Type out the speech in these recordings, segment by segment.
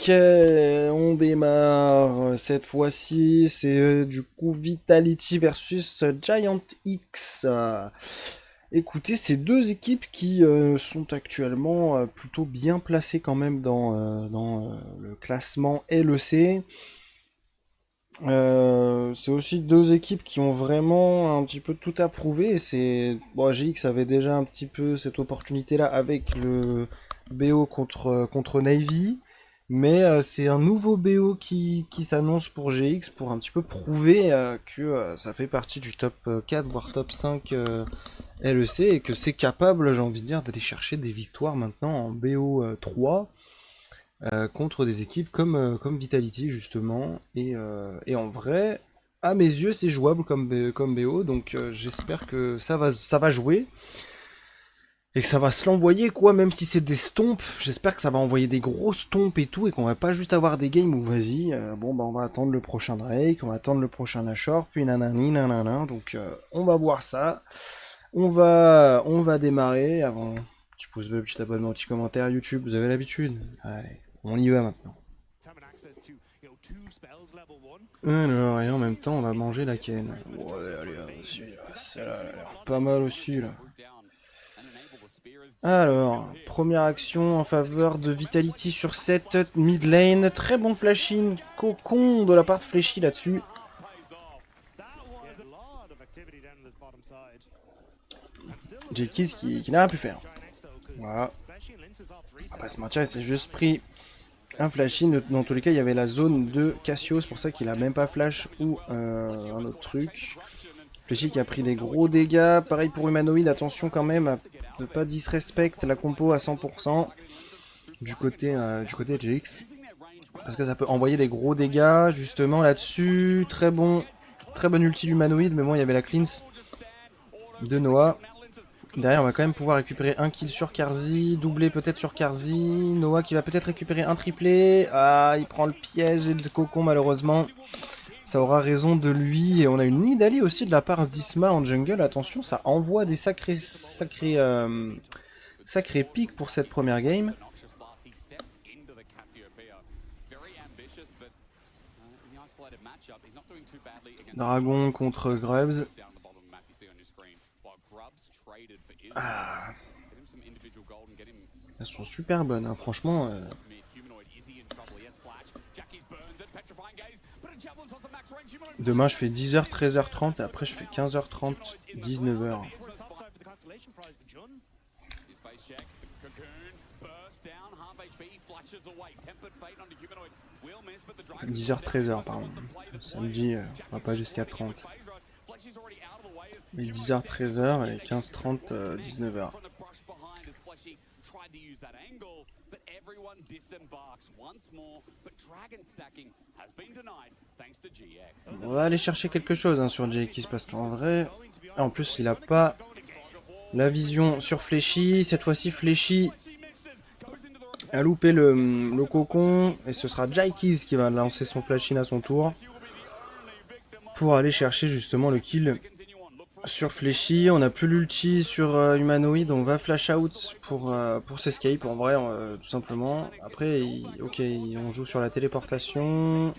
Ok, on démarre. Cette fois-ci, c'est du coup Vitality versus Giant X. Écoutez, c'est deux équipes qui sont actuellement plutôt bien placées quand même dans le classement LEC. C'est aussi deux équipes qui ont vraiment un petit peu tout à prouver. Et c'est bon, GX avait déjà un petit peu cette opportunité-là avec le BO contre Navy, mais c'est un nouveau BO qui s'annonce pour GX pour un petit peu prouver que ça fait partie du top 4 voire top 5 LEC et que c'est capable, j'ai envie de dire, d'aller chercher des victoires maintenant en BO 3 contre des équipes comme Vitality justement. Et en vrai, à mes yeux, c'est jouable comme BO, donc j'espère que ça va jouer. Et que ça va se l'envoyer quoi, même si c'est des stompes, j'espère que ça va envoyer des gros stompes et tout, et qu'on va pas juste avoir des games où vas-y, bon bah on va attendre le prochain Drake, on va attendre le prochain Nashor, puis nanani nanana, donc on va voir ça. On va démarrer avant. Petit pouce bleu, petit abonnement, petit commentaire YouTube, vous avez l'habitude. Allez, on y va maintenant. Alors, et en même temps, on va manger la ken. Ouais, allez, celui-là, celle-là, elle a l'air pas mal aussi, là. Alors, première action en faveur de Vitality sur cette mid lane. Très bon flashing, cocon de la part de Fléchy là-dessus. Jekyll qui n'a rien pu faire. Voilà. Après ce match, il s'est juste pris un flashy. Dans tous les cas, il y avait la zone de Cassio. C'est pour ça qu'il a même pas flash ou un autre truc. Fléchy qui a pris des gros dégâts. Pareil pour Humanoid. Attention quand même à ne pas disrespect la compo à 100% du côté de GX. Parce que ça peut envoyer des gros dégâts justement là-dessus. Très bon ulti d'Humanoid. Mais bon, il y avait la cleanse de Noah. Derrière, on va quand même pouvoir récupérer un kill sur Karzi, doubler peut-être sur Karzi. Noah qui va peut-être récupérer un triplé. Ah, il prend le piège et le cocon malheureusement. Ça aura raison de lui. Et on a une Nidalee aussi de la part d'Isma en jungle. Attention, ça envoie des sacrés pics pour cette première game. Dragon contre Grubbs. Ah. Elles sont super bonnes, hein. Franchement. Demain je fais 10h, 13h30 et après je fais 15h30, 19h. 10h, 13h pardon. Samedi, on va pas jusqu'à 30. Mais 10h, 13h et 15h30, 19h. On va aller chercher quelque chose hein, sur JX parce qu'en vrai, en plus il a pas la vision sur Fléchy. Cette fois-ci Fléchy a loupé le cocon et ce sera JX qui va lancer son flash-in à son tour pour aller chercher justement le kill sur Fléchy. On n'a plus l'ulti sur Humanoid, on va flash out pour s'escape en vrai tout simplement. Après ok, on joue sur la téléportation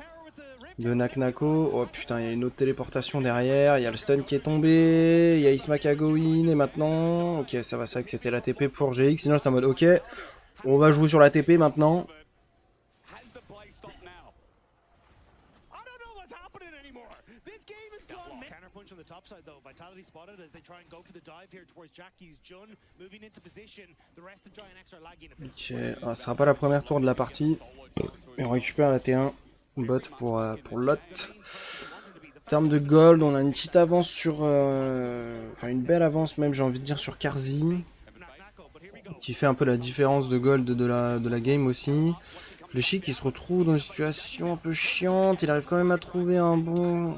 de Naknako. Oh putain, il y a une autre téléportation derrière, il y a le stun qui est tombé, il y a Isma qui a go in et maintenant... Ok, ça va, c'est vrai que c'était la TP pour GX, sinon j'étais en mode ok, on va jouer sur la TP maintenant. Ok, ah, ce sera pas la première tour de la partie. Et on récupère la T1 bot pour Lot. En termes de gold, on a une petite avance sur... Enfin une belle avance même j'ai envie de dire sur Karzi. Qui fait un peu la différence de gold de la game aussi. Fléchy qui se retrouve dans une situation un peu chiante. Il arrive quand même à trouver un bon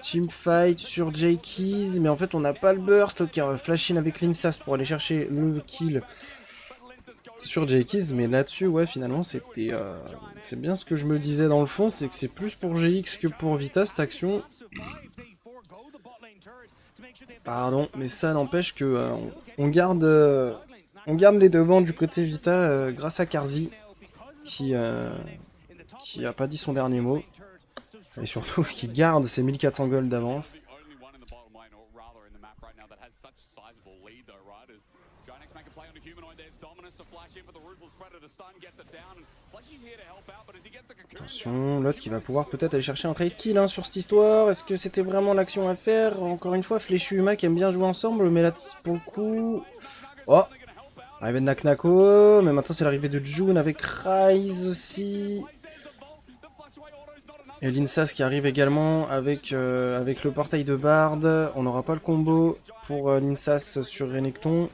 teamfight sur J-Keys. Mais en fait on n'a pas le burst. Ok, on va flash in avec Linsas pour aller chercher le kill sur J-Keys. Mais là-dessus ouais finalement c'était... c'est bien ce que je me disais dans le fond. C'est que c'est plus pour GX que pour Vita cette action. Pardon, mais ça n'empêche que on garde les devants du côté Vita grâce à Karzi. qui a pas dit son dernier mot. Et surtout qui garde ses 1400 gold d'avance. Attention, l'autre qui va pouvoir peut-être aller chercher un trade kill hein, sur cette histoire. Est-ce que c'était vraiment l'action à faire? Encore une fois, Fléchu et Huma qui aiment bien jouer ensemble, mais là pour le coup... Oh! Arrivée de Naknako, mais maintenant c'est l'arrivée de June avec Ryze aussi. Et Linsas qui arrive également avec le portail de Bard. On n'aura pas le combo pour Linsas sur Renekton.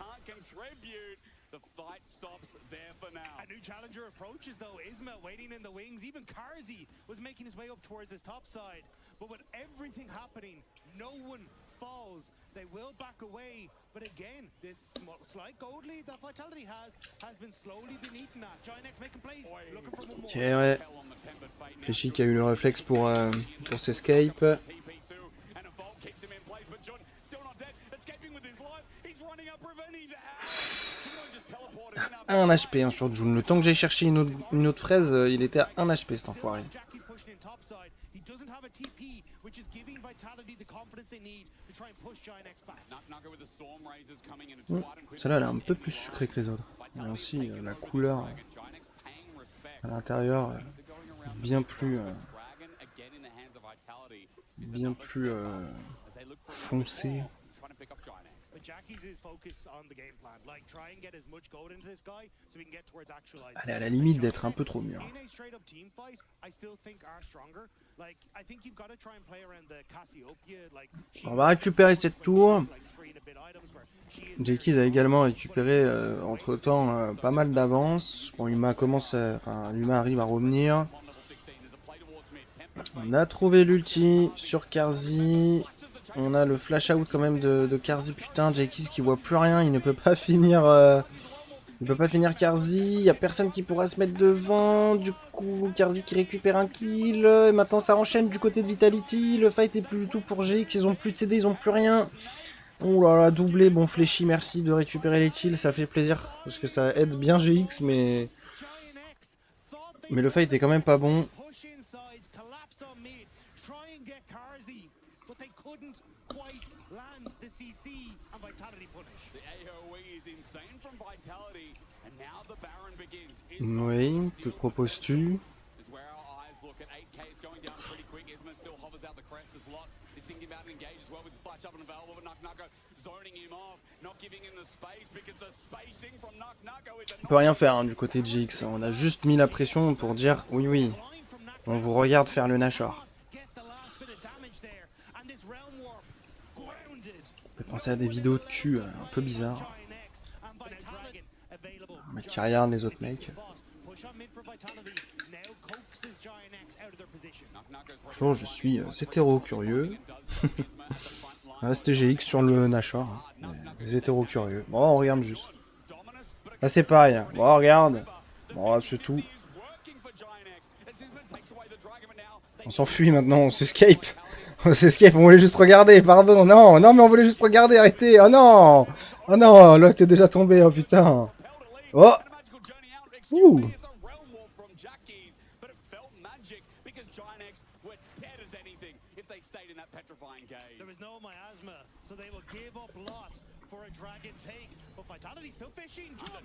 They will back away, but again, this slight gold lead that Vitality has been slowly been eaten at. Giant making plays, looking for one more. Ok, ouais. Fléchi qui a eu le réflexe pour s'escape. Un HP hein, sur June. Le temps que j'aille chercher une autre fraise, il était à 1 HP cet enfoiré. Celle-là, elle est un peu plus sucrée que les autres. Mais aussi, la couleur à l'intérieur, bien plus foncée. Elle est à la limite d'être un peu trop mûre. On va récupérer cette tour. Jakies a également récupéré entre temps pas mal d'avance. Bon, Huma Huma arrive à revenir. On a trouvé l'ulti sur Carzzy. On a le flash out quand même de Carzzy. Putain, Jakies qui voit plus rien, il ne peut pas finir. Il peut pas finir Carzzy, il y a personne qui pourra se mettre devant. Du coup, Carzzy qui récupère un kill. Et maintenant ça enchaîne du côté de Vitality. Le fight est plus du tout pour GX, ils ont plus de CD, ils ont plus rien. Oh là là, doublé, bon Fléchi, merci de récupérer les kills, ça fait plaisir. Parce que ça aide bien GX, mais le fight est quand même pas bon. Oui, que proposes-tu? On peut rien faire hein, du côté de GX, on a juste mis la pression pour dire oui oui, on vous regarde faire le Nashor. On peut penser à des vidéos de cul un peu bizarres. Un mec qui regarde les autres mecs. Bonjour, je suis hétéro-curieux. C'était GX sur le Nashor. Hein. Les hétéro-curieux. Bon, on regarde juste. Là, c'est pareil. Hein. Bon, on regarde. Bon, c'est tout. On s'enfuit maintenant, on s'escape. On s'escape, on voulait juste regarder, pardon. Non, non, mais on voulait juste regarder, arrêtez. Oh non. Oh non, là, t'es déjà tombé, oh putain. Oh. Ouh.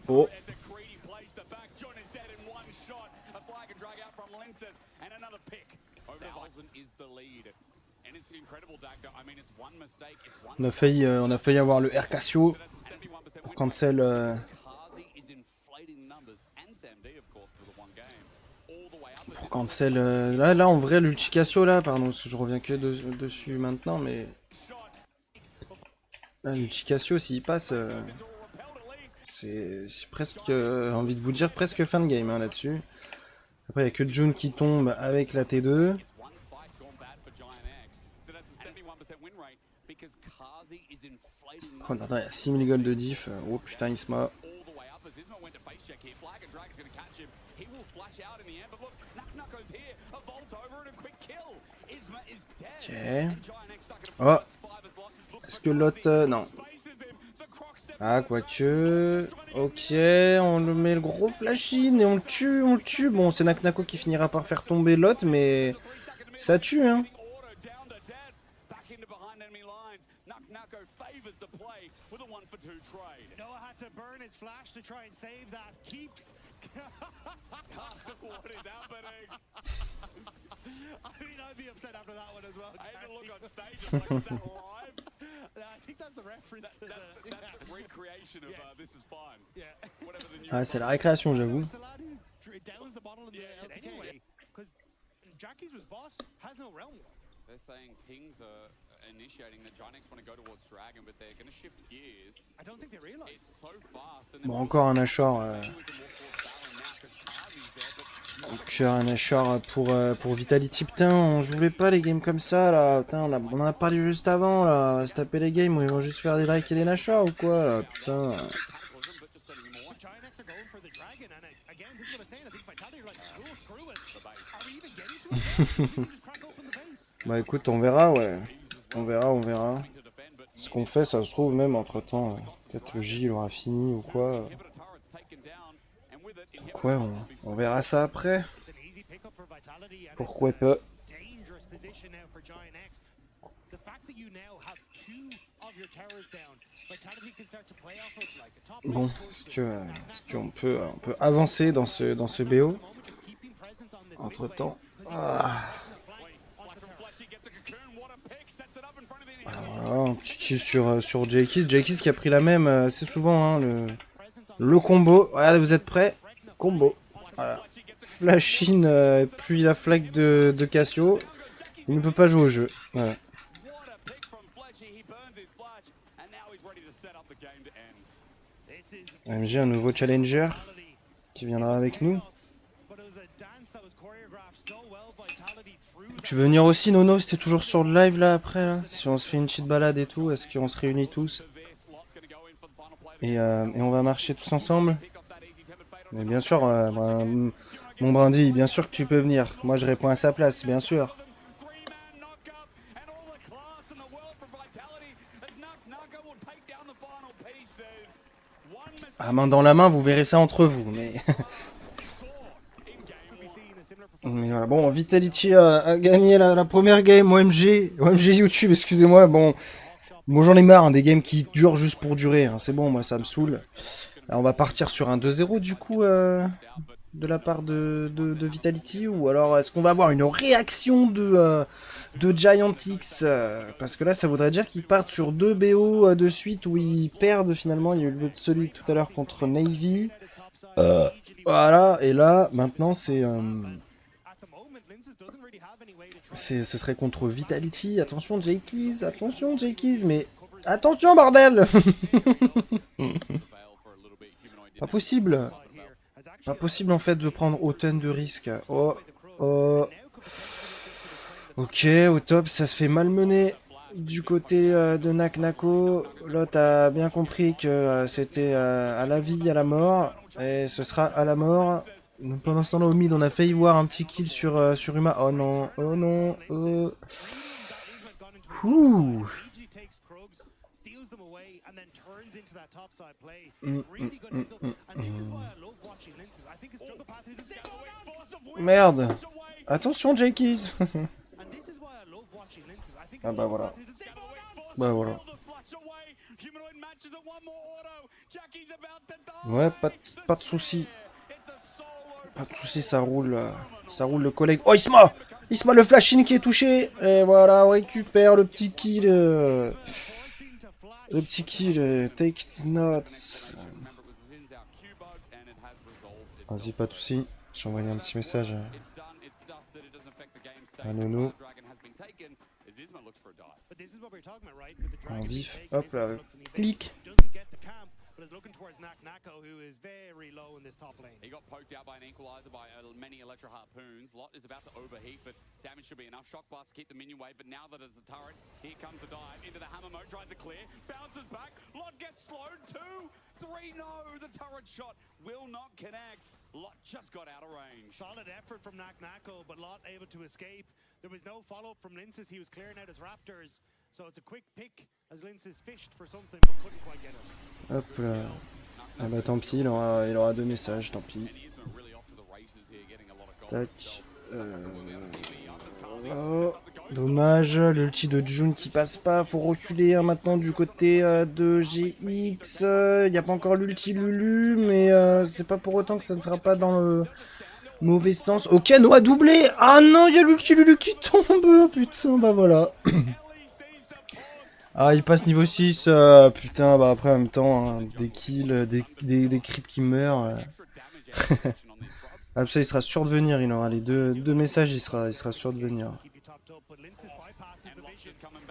Oh. On a failli avoir le R Cassio pour cancel. Pour cancel. Là, en vrai, l'ulti Cassio là, pardon, parce que je reviens que dessus maintenant, mais. L'ulti Cassio, s'il passe, c'est presque, envie de vous dire, presque fin de game hein, là-dessus. Après, il n'y a que June qui tombe avec la T2. Oh non, il y a 6000 gold de diff. Oh putain, Isma. Ok. Oh. Est-ce que l'autre... non. Ah, quoique. Ok, on le met le gros flash-in et on le tue, on le tue. Bon, c'est Naknako qui finira par faire tomber l'autre, mais ça tue, hein. Noah had to burn his flash to try and save that. Keeps. What is happening? I mean, I'd be upset after that one as well. I had to look on stage and like, is that live? I think that's the reference. That's the recreation of Yes. This Is Fun. Yeah. Whatever the new. Ah, c'est la récréation, j'avoue. It's the lad who downs the bottle in the LTK anyway. Because Jackie's was boss has no realm war. They're saying pings are initiating that Ginex want to go towards Dragon, but they're going to shift gears. I don't think they realize. It's so fast. And Bon, encore un Nashor. Encore un Nashor pour Vitality. Putain, je voulais pas les games comme ça là. Putain, on en a parlé juste avant là. On va se taper les games où ils vont juste faire des Drake et des Nashor ou quoi là. Putain. Ginex are going for the dragon, and again, this is what I'm saying. I think Vitality are like, oh, screw it. Are we even getting to it? We can just crack open the base. Bah écoute, on verra, ouais. On verra. Ce qu'on fait, ça se trouve même entre temps. Peut-être le J il aura fini ou quoi. Donc ouais, on verra ça après. It's an easy pickup for Vitality, and Pourquoi it's pas. a dangerous position now for Ginex. The fact that you now have two of your towers down, Vitality can start to play off of like a top Bon, lane est-ce qu'on peut avancer dans ce BO just keeping presence on this entre midway, temps. 'cause Ah, voilà, un petit kill sur J-Kiss. J-Kiss qui a pris la même assez souvent, hein, le combo. Regardez, vous êtes prêts? Combo. Voilà. Flash in, puis la flaque de Cassio. Il ne peut pas jouer au jeu. Voilà. MG, un nouveau challenger qui viendra avec nous. Tu veux venir aussi, Nono? C'était toujours sur le live là après là. Si on se fait une petite balade et tout, est-ce qu'on se réunit tous et on va marcher tous ensemble? Mais bien sûr, mon Brandy, bien sûr que tu peux venir. Moi je réponds à sa place, bien sûr. Ah, main dans la main, vous verrez ça entre vous, mais... mais voilà. Bon, Vitality a gagné la première game, OMG YouTube, excusez-moi, bon j'en ai marre, hein, des games qui durent juste pour durer, hein. C'est bon, moi ça me saoule. Alors, on va partir sur un 2-0 du coup, de la part de Vitality, ou alors est-ce qu'on va avoir une réaction de Giantix, parce que là ça voudrait dire qu'ils partent sur 2 BO de suite où ils perdent finalement. Il y a eu celui tout à l'heure contre Navy, voilà, et là maintenant ce serait contre Vitality. Attention J-Keys, mais attention bordel. Pas possible en fait de prendre autant de risques. Oh. Ok, au top, ça se fait malmener du côté de Naknako. L'autre a bien compris que c'était à la vie, à la mort. Et ce sera à la mort. Donc, pendant ce temps-là, au mid, on a failli voir un petit kill sur Uma. Oh non. Ouh. Merde. Attention, J-Keys. Ah bah voilà. Ouais, pas de soucis. Pas de soucis, ça roule le collègue. Oh, Isma le flash-in qui est touché. Et voilà, on récupère le petit kill. Take it nuts. Vas-y, pas de soucis. J'ai envoyé un petit message à Nono. En vif, hop là, clic. But is looking towards Naknako, who is very low in this top lane. He got poked out by an equalizer by many Electro Harpoons. Lot is about to overheat, but damage should be enough. Shock blast to keep the minion wave, but now that it's a turret, here comes the dive into the hammer mode, tries to clear, bounces back. Lot gets slowed, 2, 3, no, the turret shot will not connect. Lot just got out of range. Solid effort from Naknako, but Lot able to escape. There was no follow-up from Linces. He was clearing out his Raptors. So it's a quick pick as Linces fished for something but couldn't quite get it. Hop là. Ah bah tant pis, il aura 2 messages, tant pis. Tac. Oh, dommage, l'ulti de June qui passe pas, faut reculer hein, maintenant du côté de GX. Il n'y a pas encore l'ulti Lulu, mais c'est pas pour autant que ça ne sera pas dans le mauvais sens. Ok, Noah doublé. Ah non, il y a l'ulti Lulu qui tombe. Putain, bah voilà. Ah, il passe niveau 6. Putain, bah après en même temps, hein, des kills, des creeps qui meurent. Ah, ça, il sera sûr de venir, il aura les deux messages, il sera sûr de venir.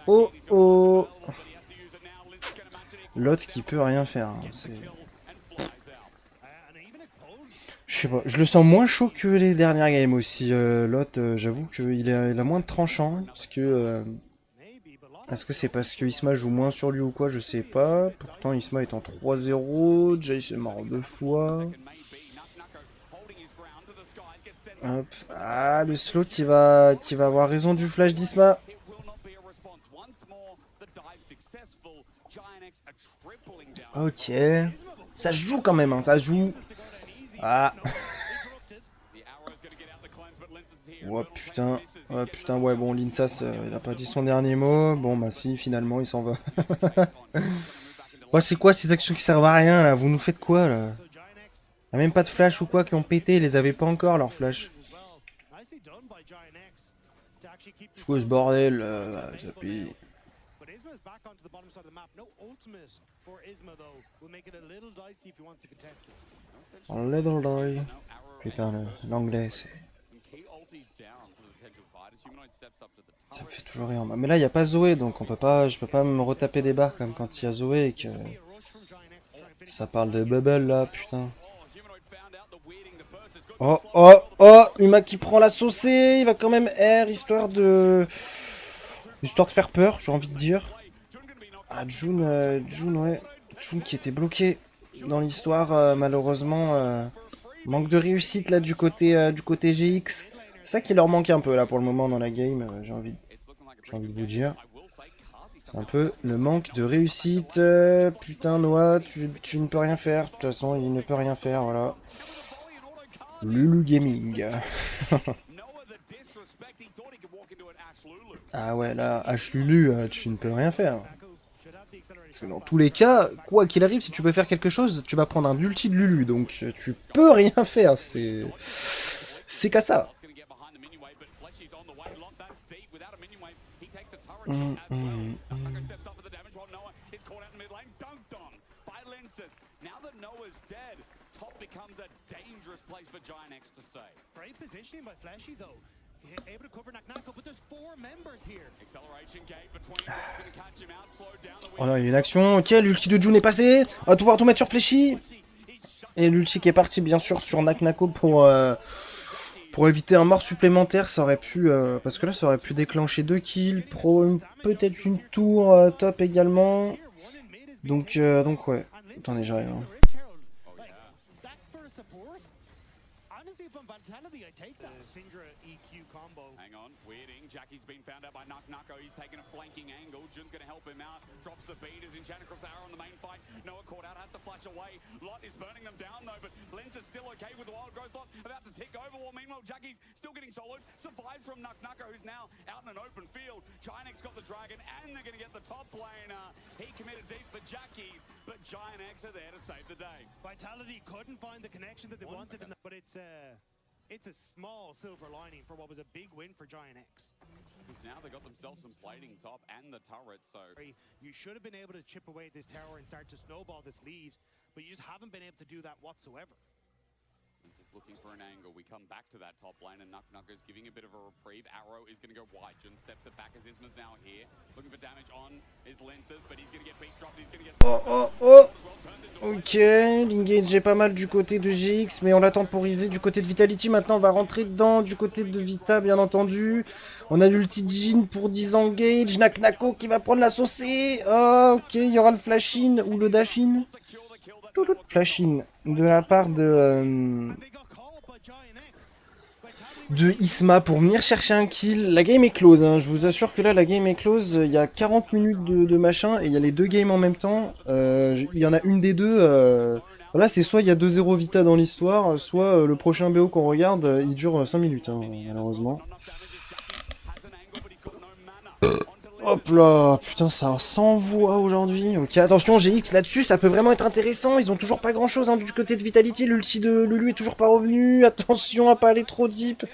Oh oh. L'autre qui peut rien faire, hein, c'est... Je sais pas, je le sens moins chaud que les dernières games aussi, l'autre, j'avoue qu'il a moins de tranchant, parce que... Est-ce que c'est parce que Isma joue moins sur lui ou quoi, je sais pas. Pourtant Isma est en 3-0, Jace est mort 2 fois. Hop. Ah, le slow qui va avoir raison du flash d'Isma. Ok. Ça se joue quand même, hein, ça se joue. Ah. Oh putain. Oh putain, ouais, bon, Linsas, il a pas dit son dernier mot. Bon, bah si, finalement, il s'en va. Ouais, c'est quoi ces actions qui servent à rien, là? Vous nous faites quoi, là? Y'a même pas de flash ou quoi qui ont pété, ils les avaient pas encore, leur flash. C'est quoi ce bordel, Zappy? En little die. Putain, l'anglais, c'est... Ça me fait toujours rien. Mais là, il n'y a pas Zoé, donc je peux pas me retaper des barres comme quand il y a Zoé et que... Ça parle de bubble, là, putain. Oh, oh, oh, Uma qui prend la saucée, il va quand même R, histoire de faire peur, j'ai envie de dire. Ah, June, ouais. June qui était bloqué dans l'histoire, malheureusement. Manque de réussite, là, du côté GX. C'est ça qui leur manque un peu, là, pour le moment, dans la game, j'ai envie de vous dire. C'est un peu le manque de réussite. Putain, Noah, tu ne peux rien faire. De toute façon, il ne peut rien faire, voilà. Lulu Gaming. Ah ouais, là, H-Lulu, tu ne peux rien faire. Parce que dans tous les cas, quoi qu'il arrive, si tu veux faire quelque chose, tu vas prendre un ulti de Lulu. Donc, tu peux rien faire. C'est qu'à ça. Becomes a dangerous place for Giant-X to stay. Great positioning by Fleshy though. Able to cover Naknako, but there's 4 members here. Acceleration gate between Black's gonna catch him out, slow down the Oh là, il y a une action. Ok, l'ulti de June est passé. On va pouvoir tout mettre sur Fleshy. Et l'ulti qui est parti, bien sûr, sur Naknako pour éviter un mort supplémentaire. Ça aurait pu... parce que là, ça aurait pu déclencher 2 kills. Peut-être une tour top également. Donc ouais. Attendez, j'arrive. Hein. Vitality, I take that. Syndra EQ combo. Hang on, weirding. Jackie's been found out by Naknako. He's taking a flanking angle. Jun's going to help him out. Drops the beat as in Shannon across the arrow on the main fight. Noah caught out, has to flash away. Lot is burning them down though, but Lens is still okay with the wild growth. Lot about to tick over. Well, meanwhile, Jackie's still getting soloed. Survived from Naknako, who's now out in an open field. Giant-X got the dragon, and they're going to get the top laner. He committed deep for Jackie's, but Giant-X are there to save the day. Vitality couldn't find the connection that they wanted, but it's a small silver lining for what was a big win for Giant-X. Because now they got themselves some plating top and the turret, so... You should have been able to chip away at this tower and start to snowball this lead, but you just haven't been able to do that whatsoever. This is looking for an angle. We come back to that top lane, and Naknako's giving a bit of a reprieve. Arrow is going to go wide. Jun steps it back as Isma's now here. Looking for damage on his lenses, but he's going to get beat dropped. He's going to get... Oh. Ok, l'engage est pas mal du côté de GX, mais on l'a temporisé du côté de Vitality. Maintenant, on va rentrer dedans du côté de Vita, bien entendu. On a l'ulti de Jin pour disengage. Naknako qui va prendre la saucée. Oh, ok, il y aura le flash-in ou le dash-in. Flash-in de la part de... de Isma pour venir chercher un kill. La game est close, hein. Je vous assure que là la game est close. Il y a 40 minutes de machin et il y a les deux games en même temps. Il y en a une des deux. Voilà, c'est soit il y a 2-0 Vita dans l'histoire, soit le prochain BO qu'on regarde, il dure 5 minutes, hein, malheureusement. Hop là, putain, ça s'envoie aujourd'hui. Ok, attention, GX là-dessus, ça peut vraiment être intéressant. Ils ont toujours pas grand-chose hein, du côté de Vitality. L'ulti de Lulu est toujours pas revenu. Attention à pas aller trop deep.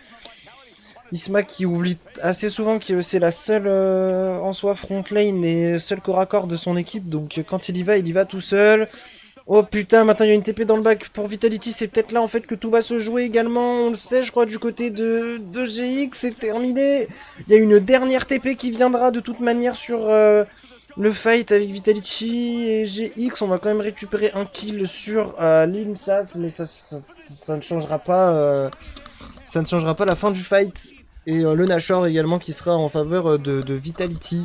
Isma qui oublie assez souvent que c'est la seule en soi front lane et seul corps à corps de son équipe. Donc quand il y va tout seul. Oh putain, maintenant il y a une TP dans le bac pour Vitality, c'est peut-être là en fait que tout va se jouer également, on le sait je crois du côté de GX, c'est terminé. Il y a une dernière TP qui viendra de toute manière sur le fight avec Vitality et GX, on va quand même récupérer un kill sur l'Insas, mais ça ne changera pas la fin du fight. Et le Nashor également qui sera en faveur de Vitality.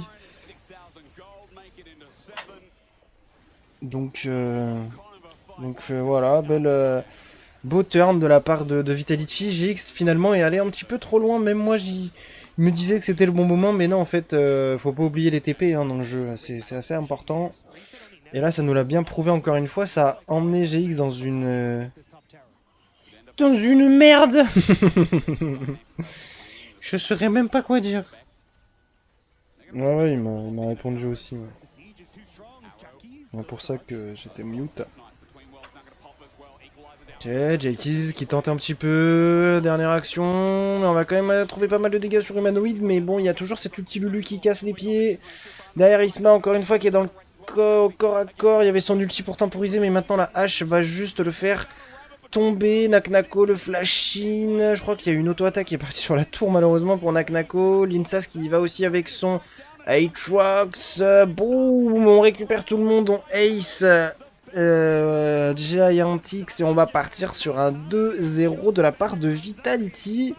Donc voilà, beau turn de la part de Vitality. GX finalement est allé un petit peu trop loin, même moi je me disais que c'était le bon moment, mais non en fait faut pas oublier les TP hein, dans le jeu, c'est assez important. Et là ça nous l'a bien prouvé encore une fois, ça a emmené GX dans une merde. Je saurais même pas quoi dire. Ouais, il m'a répondu aussi. Ouais. C'est pour ça que j'étais mute. Ok, Jakey's qui tente un petit peu. Dernière action. On va quand même trouver pas mal de dégâts sur Humanoid. Mais bon, il y a toujours cet ulti Lulu qui casse les pieds. Derrière Isma, encore une fois, qui est dans le corps à corps. Il y avait son ulti pour temporiser. Mais maintenant, la hache va juste le faire tomber. Naknako, le flash-in. Je crois qu'il y a une auto-attaque qui est partie sur la tour, malheureusement, pour Naknako. Linsas qui va aussi avec son Aatrox, boum, on récupère tout le monde, on ace Giantix et on va partir sur un 2-0 de la part de Vitality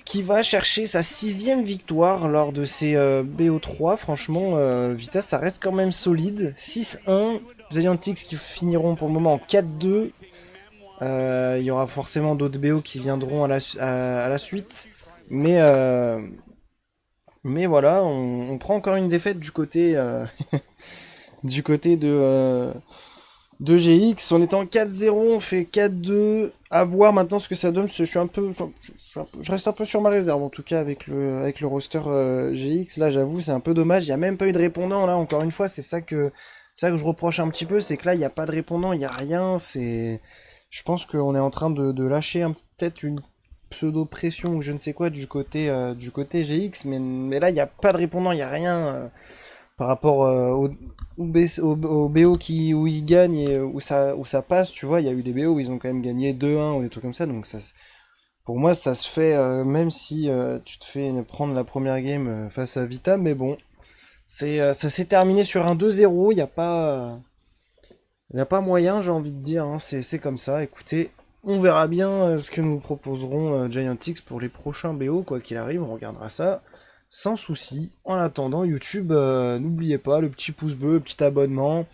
qui va chercher sa 6ème victoire lors de ces BO3. Franchement, Vita ça reste quand même solide. 6-1, Giantix qui finiront pour le moment en 4-2. Il y aura forcément d'autres BO qui viendront à la suite, mais voilà, on prend encore une défaite du côté du côté de GX. On est en 4-0, on fait 4-2. À voir maintenant ce que ça donne. Je reste un peu sur ma réserve en tout cas avec le roster GX. Là, j'avoue, c'est un peu dommage. Il n'y a même pas eu de répondant là. Encore une fois, c'est ça que je reproche un petit peu, c'est que là, il n'y a pas de répondant, il n'y a rien. Je pense qu'on est en train de lâcher peut-être une pseudo-pression ou je ne sais quoi du côté GX, mais là il n'y a pas de répondant, il n'y a rien par rapport au BO où ils gagnent et où ça passe, tu vois, il y a eu des BO où ils ont quand même gagné 2-1 ou des trucs comme ça, donc ça, pour moi ça se fait même si tu te fais prendre la première game face à Vita, mais bon, ça s'est terminé sur un 2-0, il n'y a pas moyen, j'ai envie de dire, hein, c'est comme ça, écoutez. On verra bien ce que nous proposeront Giantix pour les prochains BO, quoi qu'il arrive, on regardera ça sans souci. En attendant, YouTube, n'oubliez pas le petit pouce bleu, le petit abonnement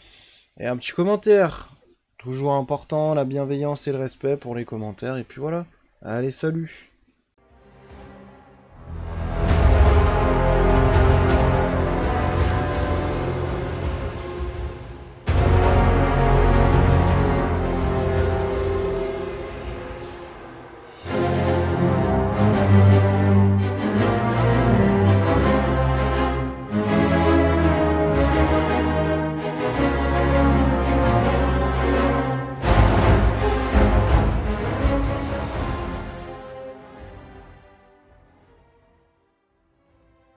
et un petit commentaire. Toujours important, la bienveillance et le respect pour les commentaires, et puis voilà. Allez, salut!